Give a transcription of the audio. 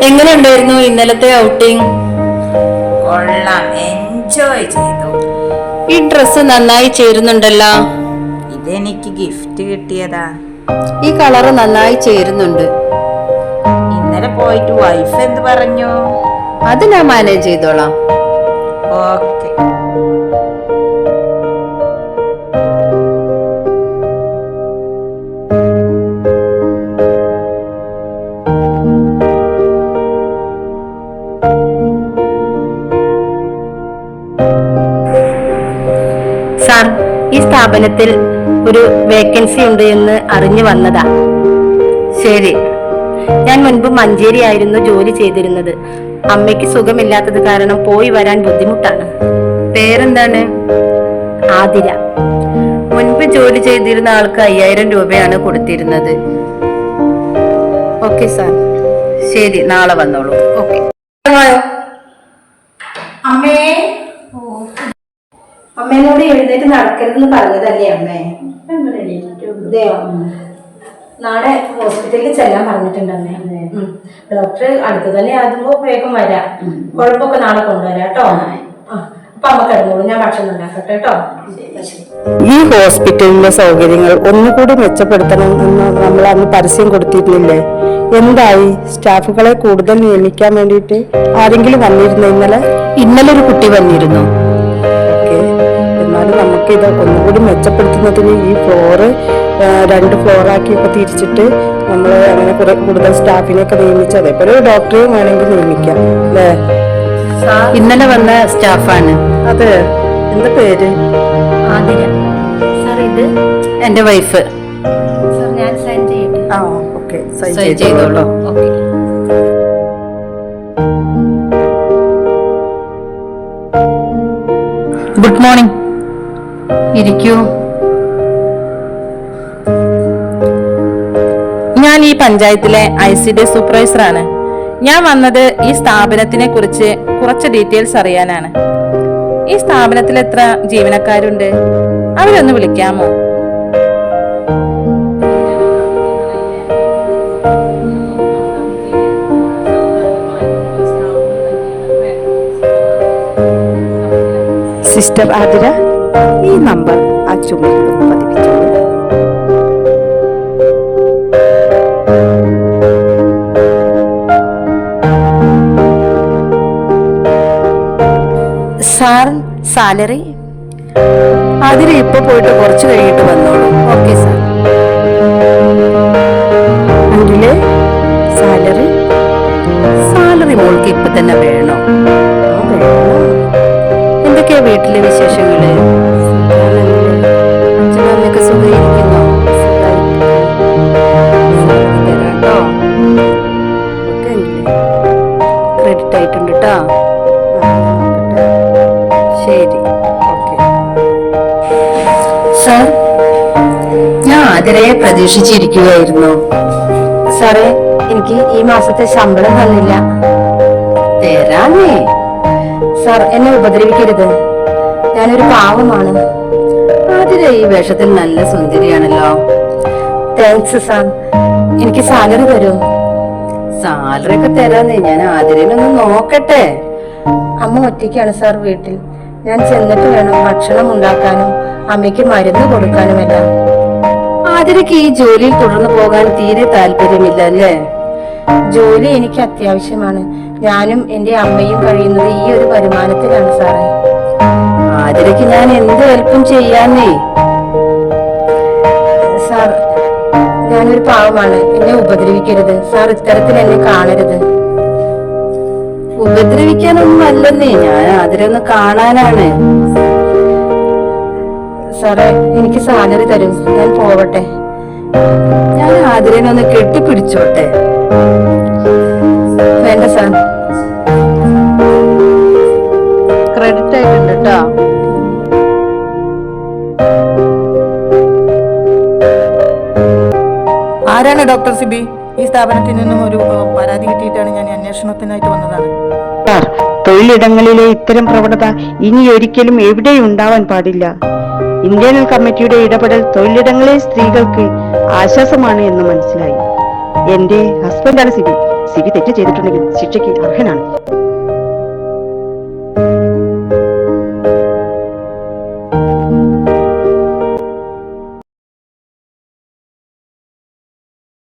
എങ്ങനെയുണ്ടായിരുന്നു ഇന്നലത്തെ ഔട്ടിംഗ്? കൊള്ളാം, എൻജോയ് ചെയ്തു. ഈ ഡ്രസ്സ് നന്നായി ചേരുന്നുണ്ടല്ലോ. ഇതെനിക്ക് ഗിഫ്റ്റ് കിട്ടിയതാ. ഈ കളറ് നന്നായി ചേരുന്നുണ്ട്. ഇന്നലെ പോയിട്ട് വൈഫ് എന്ത് പറഞ്ഞു? അത് ഞാൻ മാനേജ് ചെയ്തോളാം. ഓക്കെ. സാർ, ഈ സ്ഥാപനത്തിൽ ഒരു വേക്കൻസി ഉണ്ട് എന്ന് അറിഞ്ഞു വന്നതാ. ശരി. ഞാൻ മുൻപ് മഞ്ചേരി ആയിരുന്നു ജോലി ചെയ്തിരുന്നത്. അമ്മയ്ക്ക് സുഖമില്ലാത്തത് കാരണം പോയി വരാൻ ബുദ്ധിമുട്ടാണ്. പേരെന്താണ്? ആതിര. മുൻപ് ജോലി ചെയ്തിരുന്ന ആൾക്ക് 5000 രൂപയാണ് കൊടുത്തിരുന്നത്. Okay sir. ശരി, നാളെ വന്നോളൂ. ഓക്കെ. അമ്മേ, അമ്മേനോട് എഴുന്നേറ്റ് നടക്കരുതെന്ന് പറഞ്ഞതല്ലേ അമ്മേ? നാളെ ഹോസ്പിറ്റലിൽ ചെല്ലാൻ പറഞ്ഞിട്ടുണ്ട് അമ്മേ. ഡോക്ടർ അടുത്ത് തന്നെ ആകുമ്പോ വേഗം വരാം. കുഴപ്പമൊക്കെ നാളെ കൊണ്ടുവരാം കേട്ടോ. അപ്പൊ അമ്മ കിടന്നോളൂ, ഞാൻ ഭക്ഷണം ഉണ്ടാക്കട്ടെ കേട്ടോ. ഈ ഹോസ്പിറ്റലിലെ സൗകര്യങ്ങൾ ഒന്നുകൂടി മെച്ചപ്പെടുത്തണം എന്ന് നമ്മൾ അന്ന് പരസ്യം കൊടുത്തിരുന്നില്ലേ? എന്തായി? സ്റ്റാഫുകളെ കൂടുതൽ നിയമിക്കാൻ വേണ്ടിയിട്ട് ആരെങ്കിലും വന്നിരുന്നു ഇന്നലെ? ഇന്നലെ ഒരു കുട്ടി വന്നിരുന്നു. എന്നാലും നമുക്ക് ഇത് ഒന്നുകൂടി മെച്ചപ്പെടുത്തുന്നതിന് ഈ ഫ്ലോറ് 2 ഫ്ലോറാക്കി ഇപ്പൊ തിരിച്ചിട്ട് നമ്മൾ അങ്ങനെ കൂടുതൽ സ്റ്റാഫിനെയൊക്കെ നിയമിച്ച് അതേപോലെ ഒരു ഡോക്ടറെയും വേണമെങ്കിൽ നിയമിക്കാം അല്ലേ? ഇന്നലെ വന്ന സ്റ്റാഫാണ്. അതെ, എന്താ പേര്? ആതിര. സാർ, ഇത് എന്റെ വൈഫ്. സാർ, ഞാൻ സൈൻ ചെയ്യട്ടെ? ആ, ഓക്കെ, സൈൻ ചെയ്തോളൂ. ഓക്കെ. Good morning. ഇരിക്കൂ. ഞാൻ ഈ പഞ്ചായത്തിലെ ICD സൂപ്പർവൈസറാണ്. ഞാൻ വന്നത് ഈ സ്ഥാപനത്തിനെ കുറിച്ച് കുറച്ച് ഡീറ്റെയിൽസ് അറിയാനാണ്. ഈ സ്ഥാപനത്തിൽ എത്ര ജീവനക്കാരുണ്ട്? അവരൊന്ന് വിളിക്കാമോ? സിസ്റ്റർ ആതിര, ഈ നമ്പർ ആ ചുമരിൽ പതിപ്പിച്ചോളൂ. Sir, salary? ആതിര ഇപ്പൊ പോയിട്ട് കുറച്ച് കഴിഞ്ഞിട്ട് വന്നോളൂ. Okay sir. അതിലെ സാലറി? സാലറി മോൾക്ക് ഇപ്പൊ തന്നെ വേണോ? എന്തൊക്കെയാ വീട്ടിലെ വിശേഷങ്ങള്? അച്ഛനും അമ്മയൊക്കെ സുഖമായിരിക്കുന്നോ? തരാട്ടോ. ക്രെഡിറ്റ് ആയിട്ടുണ്ട് കേട്ടോ. ശരി, ഓക്കെ. സാർ, ഞാൻ ആതിരയെ പ്രതീക്ഷിച്ചിരിക്കുകയായിരുന്നു. സാറേ, എനിക്ക് ഈ മാസത്തെ ശമ്പളം തന്നില്ല. തരാനേ. സാർ, എന്നെ ഉപദ്രവിക്കരുത്. ഞാനൊരു പാവമാണ്. ആതിര ഈ വേഷത്തിൽ നല്ല സുന്ദരിയാണല്ലോ. Thanks sir. എനിക്ക് സാലറി തരൂ. സാലറി ഒക്കെ തരാന്നേ. ഞാൻ ആതിരനൊന്ന് നോക്കട്ടെ. അമ്മ ഒറ്റയ്ക്കാണ് സാർ വീട്ടിൽ. ഞാൻ ചെന്നിട്ട് വേണം ഭക്ഷണം ഉണ്ടാക്കാനും അമ്മയ്ക്ക് മരുന്ന് കൊടുക്കാനുമെല്ലാം. ആതിരക്ക് ഈ ജോലിയിൽ തുടർന്നു പോകാൻ തീരെ താല്പര്യമില്ല അല്ലേ? ജോലി എനിക്ക് അത്യാവശ്യമാണ്. ഞാനും എന്റെ അമ്മയും കഴിയുന്നത് ഈ ഒരു വരുമാനത്തിലാണ് സാറേ. ആതിരക്ക് ഞാൻ എന്ത് ഹെൽപ്പും ചെയ്യാന്നേ. സാർ, ഞാനൊരു പാവമാണ്. എന്നെ ഉപദ്രവിക്കരുത് സാർ. ഇത്തരത്തിൽ എന്നെ കാണരുത്. ഉപദ്രവിക്കാനൊന്നും അല്ലെന്നേ. ഞാൻ ആതിരൊന്ന് കാണാനാണ്. സാറേ, എനിക്ക് സാലറി തരൂ. ഞാൻ പോവട്ടെ. ഞാൻ ആതിരനൊന്ന് കെട്ടിപ്പിടിച്ചോട്ടെ. വേണ്ട സാർ. ക്രെഡിറ്റ് ആയിട്ടുണ്ട് കേട്ടോ. ആരാണ് ഡോക്ടർ സിബി? ഈ സ്ഥാപനത്തിൽ നിന്നും ഒരു പരാതി കിട്ടിയിട്ടാണ് ഞാൻ അന്വേഷണത്തിനായിട്ട് വന്നതാണ്. സാർ, തൊഴിലിടങ്ങളിലെ ഇത്തരം പ്രവണത ഇനി ഒരിക്കലും എവിടെയും ഉണ്ടാവാൻ പാടില്ല. ഇന്റേണൽ കമ്മിറ്റിയുടെ ഇടപെടൽ തൊഴിലിടങ്ങളിലെ സ്ത്രീകൾക്ക് ആശ്വാസമാണ് എന്ന് മനസ്സിലായി. എന്റെ ഹസ്ബൻഡാണ് സിബി. സിബി തെറ്റ് ചെയ്തിട്ടുണ്ടെങ്കിൽ ശിക്ഷയ്ക്ക് അർഹനാണ്.